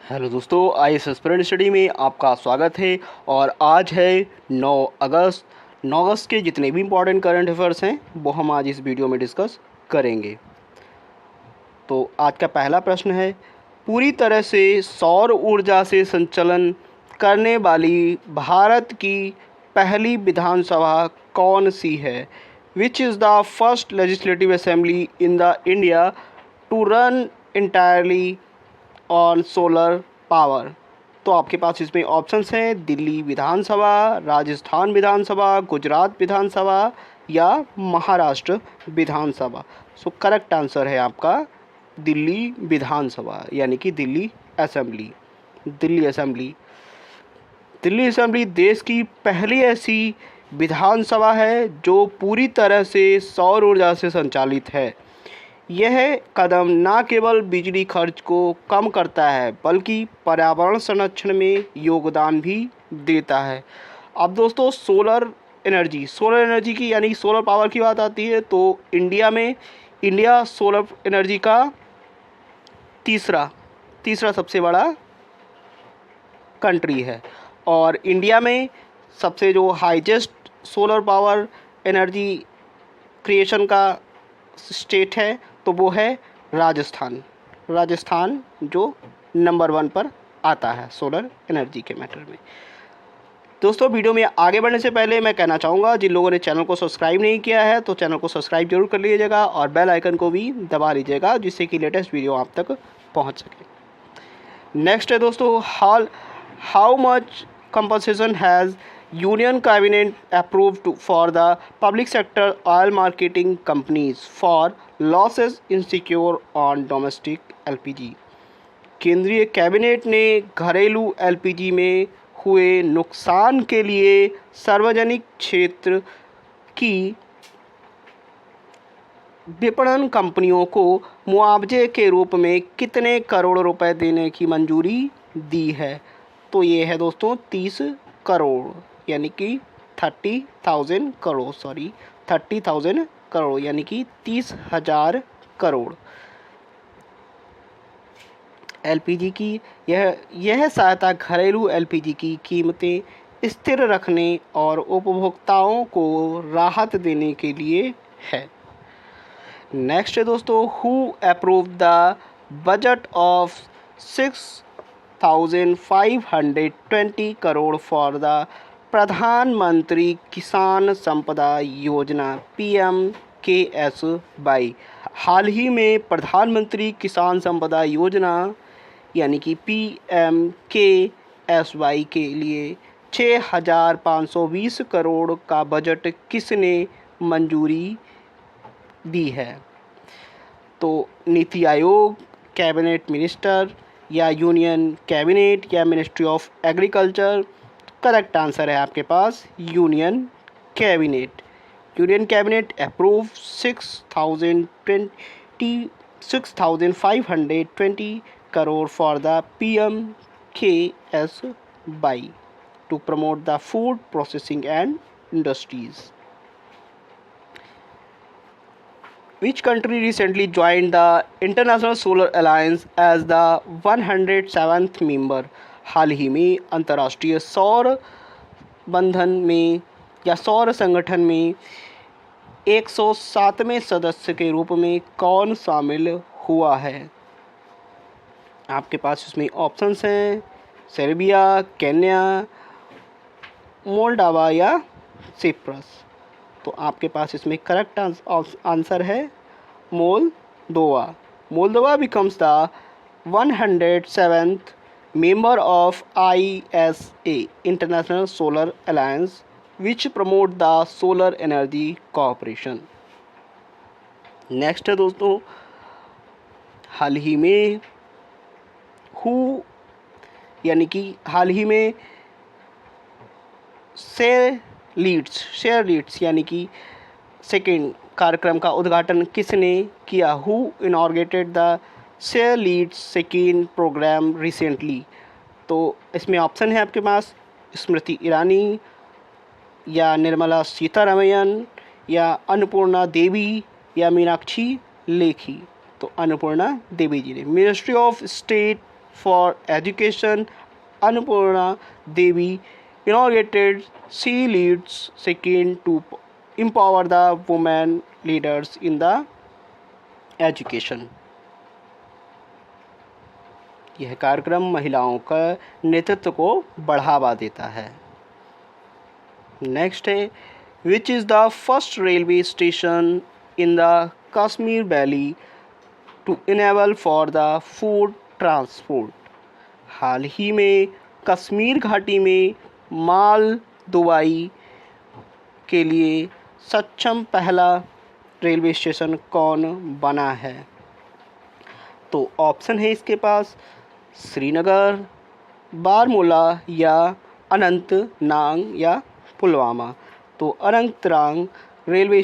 Hello दोस्तों, IAS aspirant study में आपका स्वागत है। और आज है 9 अगस्त। 9 अगस्त के जितने भी इम्पोर्टेंट करंट अफेयर्स हैं वो हम आज इस वीडियो में डिस्कस करेंगे। तो आज का पहला प्रश्न है, पूरी तरह से सौर ऊर्जा से संचालन करने वाली भारत की पहली विधानसभा कौन सी है? Which is the first legislative assembly in the India to run entirely on solar power? तो आपके पास इसमें ऑप्शंस हैं दिल्ली विधानसभा, राजस्थान विधानसभा, गुजरात विधानसभा या महाराष्ट्र विधानसभा। सो करेक्ट आंसर है आपका दिल्ली विधानसभा, यानी कि दिल्ली असेंबली। दिल्ली असेंबली देश की पहली ऐसी विधानसभा है जो पूरी तरह से सौर ऊर्जा से संचालित है। यह कदम न केवल बिजली खर्च को कम करता है बल्कि पर्यावरण संरक्षण में योगदान भी देता है। अब दोस्तों सोलर एनर्जी की यानी सोलर पावर की बात आती है तो इंडिया सोलर एनर्जी का तीसरा सबसे बड़ा कंट्री है। और इंडिया में सबसे जो highest solar power energy creation का स्टेट है तो वो है राजस्थान जो नंबर 1 पर आता है सोलर एनर्जी के मैटर में। दोस्तों वीडियो में आगे बढ़ने से पहले मैं कहना चाहूँगा, जिन लोगों ने चैनल को सब्सक्राइब नहीं किया है तो चैनल को सब्सक्राइब जरूर कर लीजिएगा और बेल आइकन को भी दबा लीजिएगा जिससे कि लेटेस्ट वीडियो आप तक पहुँच सके। नेक्स्ट है दोस्तों, how much compensation has Union Cabinet approved for the public sector oil marketing companies for losses incurred on domestic LPG? केंद्रीय कैबिनेट ने घरेलू LPG में हुए नुकसान के लिए सार्वजनिक क्षेत्र की विपणन कंपनियों को मुआवजे के रूप में कितने करोड़ रुपए देने की मंजूरी दी है? तो ये है दोस्तों 30 करोड़, यानी कि 30,000 करोड़ यानी कि 30,000 करोड़। एलपीजी की यह सहायता घरेलू एलपीजी की कीमतें स्थिर रखने और उपभोक्ताओं को राहत देने के लिए है। नेक्स्ट है दोस्तों, who approve the budget of 6,520 crore for the प्रधानमंत्री किसान संपदा योजना PMKSY? हाल ही में प्रधानमंत्री किसान संपदा योजना यानी कि PMKSY के लिए 6,520 करोड़ का बजट किसने मंजूरी दी है? तो नीति आयोग, कैबिनेट मिनिस्टर या यूनियन कैबिनेट या ministry of agriculture? Correct answer है आपके पास union cabinet approve 6,520 crore for the PMKSY to promote the food processing and industries. Which country recently joined the International Solar Alliance as the 107th member? हाल ही में अंतर्राष्ट्रीय सौर बंधन में या सौर संगठन में 107वें सदस्य के रूप में कौन शामिल हुआ है? आपके पास इसमें ऑप्शंस हैं सर्बिया, केन्या, मोल्डोवा या सिप्रस। तो आपके पास इसमें करेक्ट आंसर है Moldova becomes the 107th member of ISA International Solar Alliance which promote the solar energy cooperation. Next है दोस्तों, हाल ही में हाल ही में शेयर लीड्स यानी कि सेकेंड कार्यक्रम का उद्घाटन किसने किया? Who inaugurated the share leads second programme recently? तो इसमें ऑप्शन है आपके पास स्मृति ईरानी या निर्मला सीतारमण या अन्नपूर्णा देवी या मीनाक्षी लेखी। तो अन्नपूर्णा देवी जी ने। Ministry of state for education Annapurna Devi inaugurated. She leads second to empower the women leaders in the education. यह कार्यक्रम महिलाओं का नेतृत्व को बढ़ावा देता है. नेक्स्ट है, which is the first railway station in the Kashmir valley to enable for the food transport. हाल ही में कश्मीर घाटी में माल दुआई के लिए सक्षम पहला रेलवे स्टेशन कौन बना है? तो ऑप्शन है इसके पास श्रीनगर, बारामूला या अनंतनाग या पुलवामा. तो Anantnag railway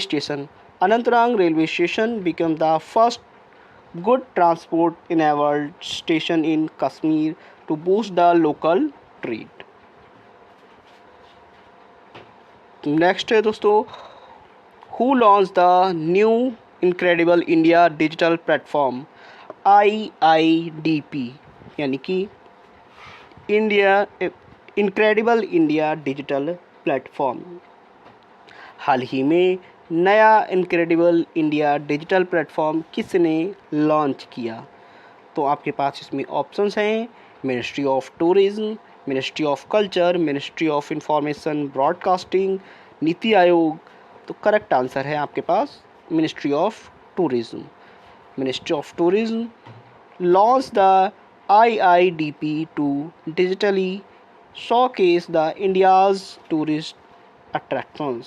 station become the first good transport enabled station in Kashmir to boost the local trade. Next है दोस्तों, who launch the new Incredible India digital platform IIDP, यानी कि इनक्रेडिबल इंडिया डिजिटल प्लेटफॉर्म. हाल ही में नया इनक्रेडिबल इंडिया डिजिटल प्लेटफॉर्म किसने launch किया? तो आपके पास इसमें ऑप्शंस हैं ministry of tourism, ministry of culture, ministry of information broadcasting, NITI Aayog. तो करेक्ट आंसर है आपके पास ministry of tourism. Ministry of tourism launch the IIDP to digitally showcase the India's tourist attractions.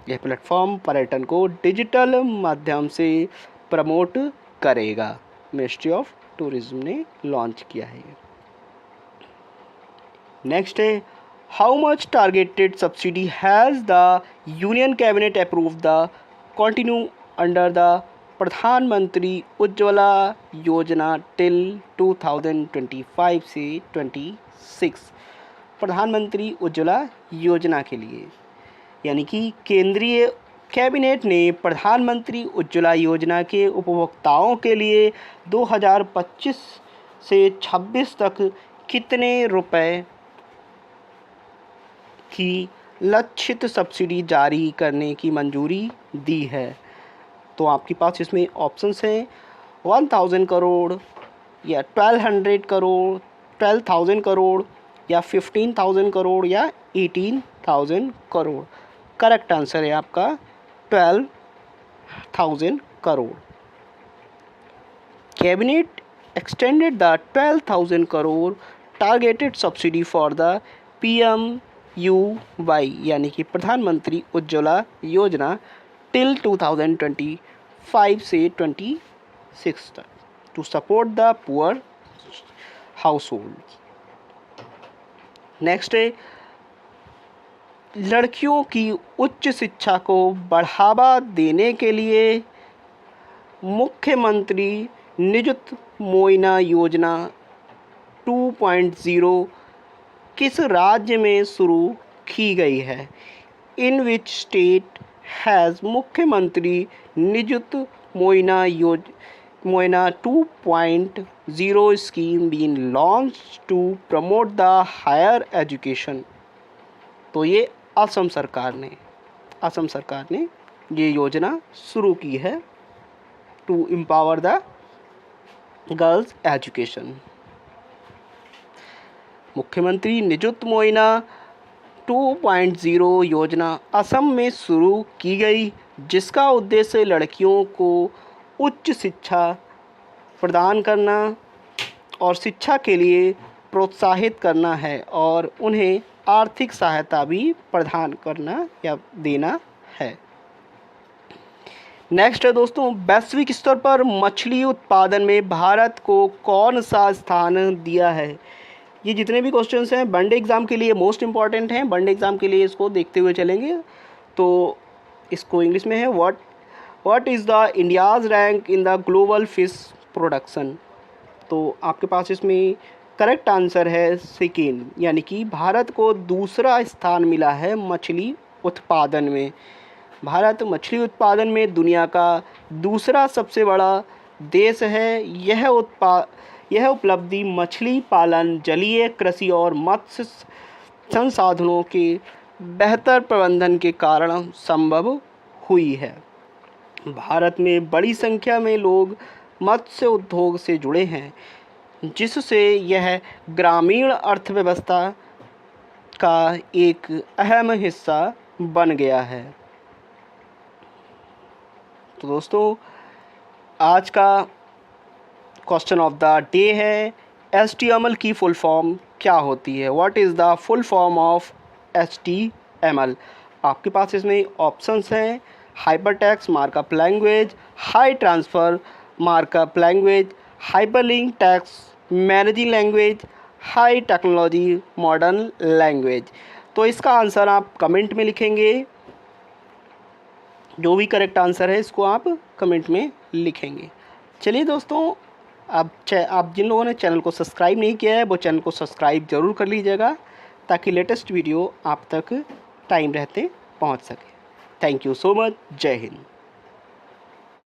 यह प्लेटफॉर्म पर्यटन को डिजिटल माध्यम से प्रमोट करेगा. मिनिस्ट्री ऑफ टूरिज्म ने लॉन्च किया है. नेक्स्ट है, how much targeted subsidy has the union cabinet approve the continue under the Pradhanmantri Ujjwala योजना टिल 2025 से 26. प्रधानमंत्री उज्ज्वला योजना के लिए, यानी कि केंद्रीय कैबिनेट ने प्रधानमंत्री उज्ज्वला योजना के उपभोक्ताओं के लिए 2025 से 26 तक कितने रुपए की लक्षित सब्सिडी जारी करने की मंजूरी दी है? तो आपके पास इसमें ऑप्शंस हैं 1000 करोड़ या 1200 करोड़, 12,000 करोड़ या 15,000 करोड़ या 18,000 करोड़. करेक्ट आंसर है आपका 12,000 crore. Cabinet extended the 12,000 crore targeted subsidy for the PMUY, यानी कि प्रधानमंत्री उज्ज्वला योजना टिल 2025 से 26 तक to support the poor household. Next है, लड़कियों की उच्च शिक्षा को बढ़ावा देने के लिए मुख्यमंत्री निजुत मोइना योजना 2.0 किस राज्य में शुरू की गई है? इन विच state has Mukhyamantri Nijut Moina 2.0 scheme been launch to promote the higher education. तो ये असम सरकार ने ये योजना शुरू की है to empower the girls education. मुख्यमंत्री निजुत मोइना 2.0 योजना असम में शुरू की गई, जिसका उद्देश्य लड़कियों को उच्च शिक्षा प्रदान करना और शिक्षा के लिए प्रोत्साहित करना है और उन्हें आर्थिक सहायता भी प्रदान करना या देना है. नेक्स्ट है दोस्तों, वैश्विक स्तर पर मछली उत्पादन में भारत को कौन सा स्थान दिया है? ये जितने भी क्वेश्चंस हैं वनडे एग्ज़ाम के लिए मोस्ट इम्पॉर्टेंट हैं. वनडे एग्ज़ाम के लिए इसको देखते हुए चलेंगे. तो इसको इंग्लिश में है, what is the India's rank in the global fish production. तो आपके पास इसमें करेक्ट आंसर है सेकेंड, यानी कि भारत को दूसरा स्थान मिला है मछली उत्पादन में. भारत मछली उत्पादन में दुनिया का दूसरा सबसे बड़ा देश है. यह उपलब्धि मछली पालन, जलीय कृषि और मत्स्य संसाधनों के बेहतर प्रबंधन के कारण संभव हुई है। भारत में बड़ी संख्या में लोग मत्स्य उद्योग से जुड़े हैं, जिससे यह ग्रामीण अर्थव्यवस्था का एक अहम हिस्सा बन गया है। तो दोस्तों, आज का क्वेश्चन ऑफ द डे है, HTML की फुल फॉर्म क्या होती है? What is the full form of HTML? आपके पास इसमें ऑप्शंस हैं: hypertext markup language, high transfer markup language, hyperlink text managing language, high technology modern language. तो इसका आंसर आप कमेंट में लिखेंगे। जो भी करेक्ट आंसर है इसको आप कमेंट में लिखेंगे। चलिए दोस्तों, आप जिन लोगों ने चैनल को सब्सक्राइब नहीं किया है वो चैनल को सब्सक्राइब ज़रूर कर लीजिएगा, ताकि लेटेस्ट वीडियो आप तक टाइम रहते पहुंच सके। Thank you so much. जय हिंद।